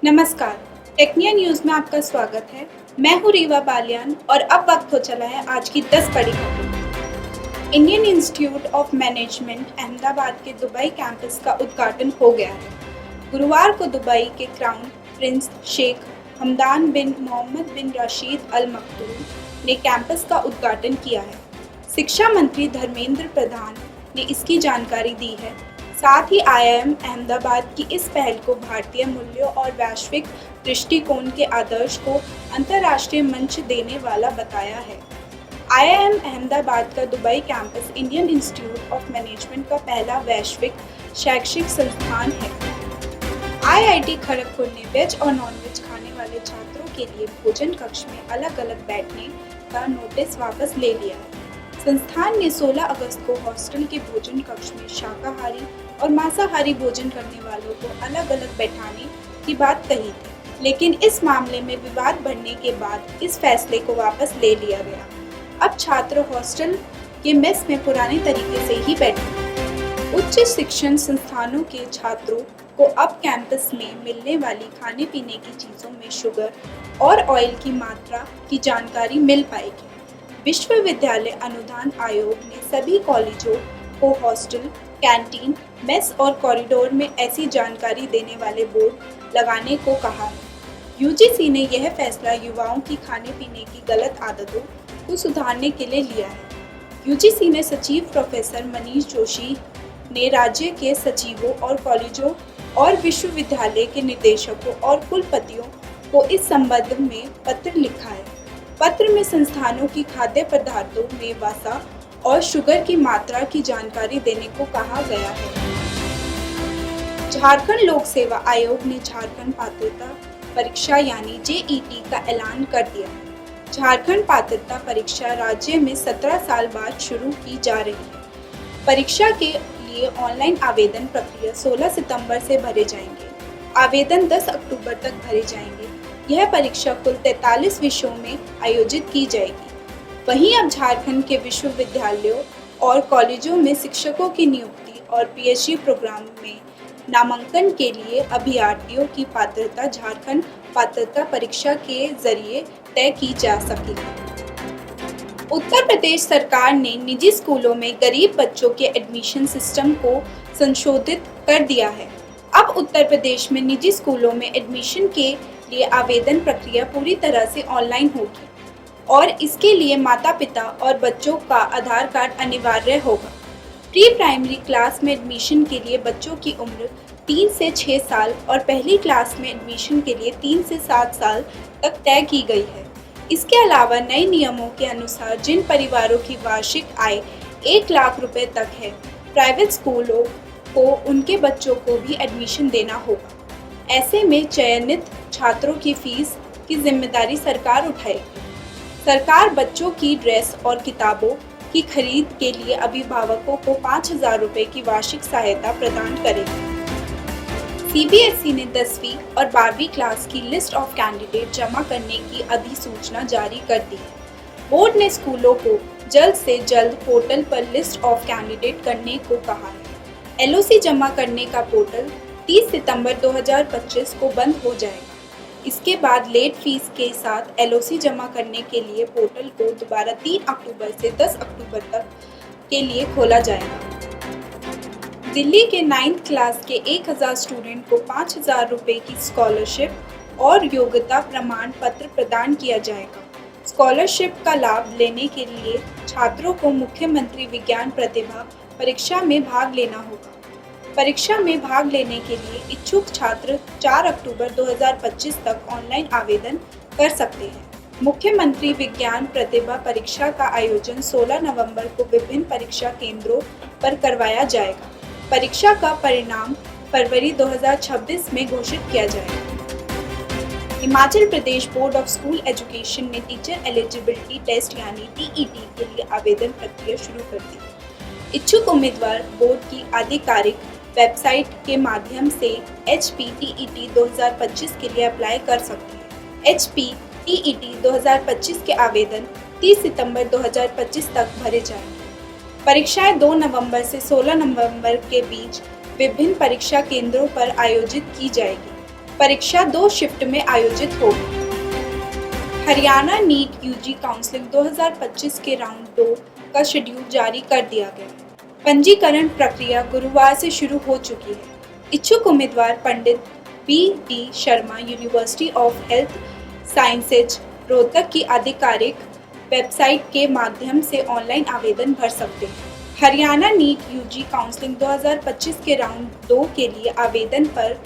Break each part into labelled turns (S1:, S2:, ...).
S1: नमस्कार, टेक्निया न्यूज़ में आपका स्वागत है। मैं हूँ रीवा बालियान और अब वक्त हो चला है आज की 10 बड़ी खबरें। Indian institute of management Ahmedabad के दुबई कैंपस का उद्घाटन हो गया है। गुरुवार को दुबई के क्राउन प्रिंस शेख हमदान बिन मोहम्मद बिन रशीद अल मक्तूम ने कैंपस का उद्घाटन किया है। शिक्षा मंत्री धर्मेंद्र प्रधान ने इसकी जानकारी दी है। साथ ही आईआईएम अहमदाबाद की इस पहल को भारतीय मूल्यों और वैश्विक दृष्टिकोण के आदर्श को अंतर्राष्ट्रीय मंच देने वाला बताया है। आईआईएम अहमदाबाद का Dubai campus Indian institute of management का पहला वैश्विक शैक्षिक संस्थान है। आईआईटी खड़गपुर ने वेज और नॉन-वेज खाने वाले छात्रों के लिए भोजन कक्ष में अलग-अलग बैठने का नोटिस वापस ले लिया है। संस्थान ने 16 अगस्त को हॉस्टल के भोजन कक्ष में शाकाहारी और मांसाहारी भोजन करने वालों को अलग-अलग बैठाने की बात कही थी, लेकिन इस मामले में विवाद बढ़ने के बाद इस फैसले को वापस ले लिया गया। अब छात्र हॉस्टल के मेस में पुराने तरीके से ही बैठेंगे। उच्च शिक्षण संस्थानों के छात्रों को अब कैंपस में मिलने वाली खाने पीने की चीज़ों में शुगर और ऑयल की मात्रा की जानकारी मिल पाएगी। विश्वविद्यालय अनुदान आयोग ने सभी कॉलेजों को हॉस्टल, कैंटीन, मेस और कॉरिडोर में ऐसी जानकारी देने वाले बोर्ड लगाने को कहा है। यूजीसी ने यह फैसला युवाओं की खाने पीने की गलत आदतों को सुधारने के लिए लिया है। यूजीसी में सचिव प्रोफेसर मनीष जोशी ने राज्य के सचिवों और कॉलेजों और विश्वविद्यालय के निदेशकों और कुलपतियों को इस संबंध में पत्र लिखा है। पत्र में संस्थानों की खाद्य पदार्थों में वसा और शुगर की मात्रा की जानकारी देने को कहा गया है। झारखंड लोक सेवा आयोग ने झारखंड पात्रता परीक्षा यानी जेईटी का ऐलान कर दिया है। झारखंड पात्रता परीक्षा राज्य में 17 साल बाद शुरू की जा रही है। परीक्षा के लिए ऑनलाइन आवेदन प्रक्रिया 16 सितंबर से भरे जाएंगे। आवेदन 10 अक्टूबर तक भरे जाएंगे। यह परीक्षा कुल 43 विषयों में आयोजित की जाएगी। वहीं अब झारखंड के विश्वविद्यालयों और कॉलेजों में शिक्षकों की नियुक्ति और पीएचडी प्रोग्राम में नामांकन के लिए अभ्यर्थियों की पात्रता झारखंड पात्रता परीक्षा के जरिए तय की जा सकेगी। उत्तर प्रदेश सरकार ने निजी स्कूलों में गरीब बच्चों के एडमिशन सिस्टम को संशोधित कर दिया है। अब उत्तर प्रदेश में निजी स्कूलों में एडमिशन के लिए आवेदन प्रक्रिया पूरी तरह से ऑनलाइन होगी और इसके लिए माता पिता और बच्चों का आधार कार्ड अनिवार्य होगा। प्री प्राइमरी क्लास में एडमिशन के लिए बच्चों की उम्र 3 से 6 साल और पहली क्लास में एडमिशन के लिए 3 से 7 साल तक तय की गई है। इसके अलावा नए नियमों के अनुसार जिन परिवारों की वार्षिक आय 1 लाख रुपए तक है, प्राइवेट स्कूलों को उनके बच्चों को भी एडमिशन देना होगा। ऐसे में चयनित छात्रों की फीस की जिम्मेदारी सरकार उठाएगी। सरकार बच्चों की ड्रेस और किताबों की खरीद के लिए अभिभावकों को 5,000 रुपए की वार्षिक सहायता प्रदान करेगी। सीबीएसई ने 10वीं और 12वीं क्लास की लिस्ट ऑफ कैंडिडेट जमा करने की अधिसूचना जारी कर दी है। बोर्ड ने स्कूलों को जल्द से जल्द पोर्टल पर लिस्ट ऑफ कैंडिडेट करने को कहा है। एलओसी जमा करने का पोर्टल 30 सितंबर 2025 को बंद हो जाएगा। इसके बाद लेट फीस के साथ एलओसी जमा करने के लिए पोर्टल को दोबारा 3 अक्टूबर से 10 अक्टूबर तक के लिए खोला जाएगा। दिल्ली के 9th क्लास के 1000 स्टूडेंट को 5,000 रुपए की स्कॉलरशिप और योग्यता प्रमाण पत्र प्रदान किया जाएगा। स्कॉलरशिप का लाभ लेने के लिए छात्रों को मुख्यमंत्री विज्ञान प्रतिभा परीक्षा में भाग लेना होगा। परीक्षा में भाग लेने के लिए इच्छुक छात्र 4 अक्टूबर 2025 तक ऑनलाइन आवेदन कर सकते हैं। मुख्यमंत्री विज्ञान प्रतिभा परीक्षा का आयोजन 16 नवंबर को विभिन्न परीक्षा केंद्रों पर करवाया जाएगा। परीक्षा का परिणाम फरवरी 2026 में घोषित किया जाएगा। Himachal Pradesh board of school education ने टीचर एलिजिबिलिटी टेस्ट यानी टीईटी के लिए आवेदन प्रक्रिया शुरू कर दी। इच्छुक उम्मीदवार बोर्ड की आधिकारिक वेबसाइट के माध्यम से HPTET 2025 के लिए अप्लाई कर सकते हैं। HPTET 2025 के आवेदन 30 सितंबर 2025 तक भरे जाएंगे। परीक्षाएं 2 नवंबर से 16 नवंबर के बीच विभिन्न परीक्षा केंद्रों पर आयोजित की जाएगी। परीक्षा 2 शिफ्ट में आयोजित होगी। हरियाणा नीट यूजी काउंसलिंग 2025 के राउंड 2 का शेड्यूल जारी कर दिया गया। पंजीकरण प्रक्रिया गुरुवार से शुरू हो चुकी है। इच्छुक उम्मीदवार Pandit BD. Sharma university of health sciences Rohtak की आधिकारिक वेबसाइट के माध्यम से ऑनलाइन आवेदन भर सकते हैं। हरियाणा नीट यूजी काउंसलिंग 2025 के राउंड 2 के लिए आवेदन पर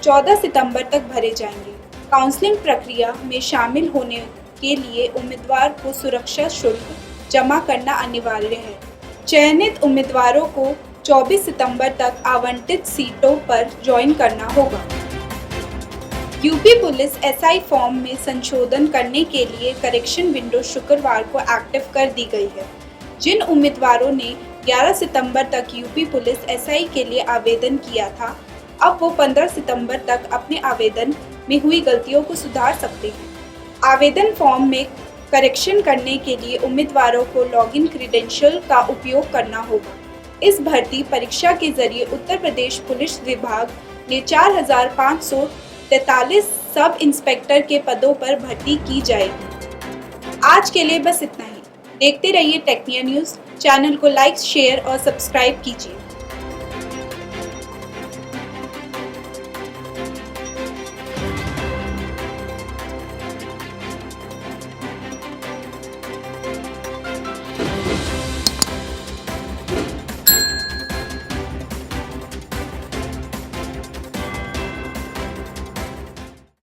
S1: 14 सितंबर तक भरे जाएंगे। काउंसलिंग प्रक्रिया में शामिल होने के लिए उम्मीदवार को सुरक्षा शुल्क जमा करना अनिवार्य है। चयनित उम्मीदवारों को 24 सितंबर तक आवंटित सीटों पर ज्वाइन करना होगा। यूपी पुलिस एसआई फॉर्म में संशोधन करने के लिए करेक्शन विंडो शुक्रवार को एक्टिव कर दी गई है। जिन उम्मीदवारों ने 11 सितंबर तक यूपी पुलिस एसआई के लिए आवेदन किया था, अब वो 15 सितंबर तक अपने आवेदन में हुई गलतियों को सुधार सकते हैं। आवेदन फॉर्म में करेक्शन करने के लिए उम्मीदवारों को लॉगिन क्रीडेंशियल का उपयोग करना होगा। इस भर्ती परीक्षा के जरिए उत्तर प्रदेश पुलिस विभाग ने 4,543 सब इंस्पेक्टर के पदों पर भर्ती की जाएगी। आज के लिए बस इतना ही। देखते रहिए टेक्निया न्यूज़। चैनल को लाइक, शेयर और सब्सक्राइब कीजिए।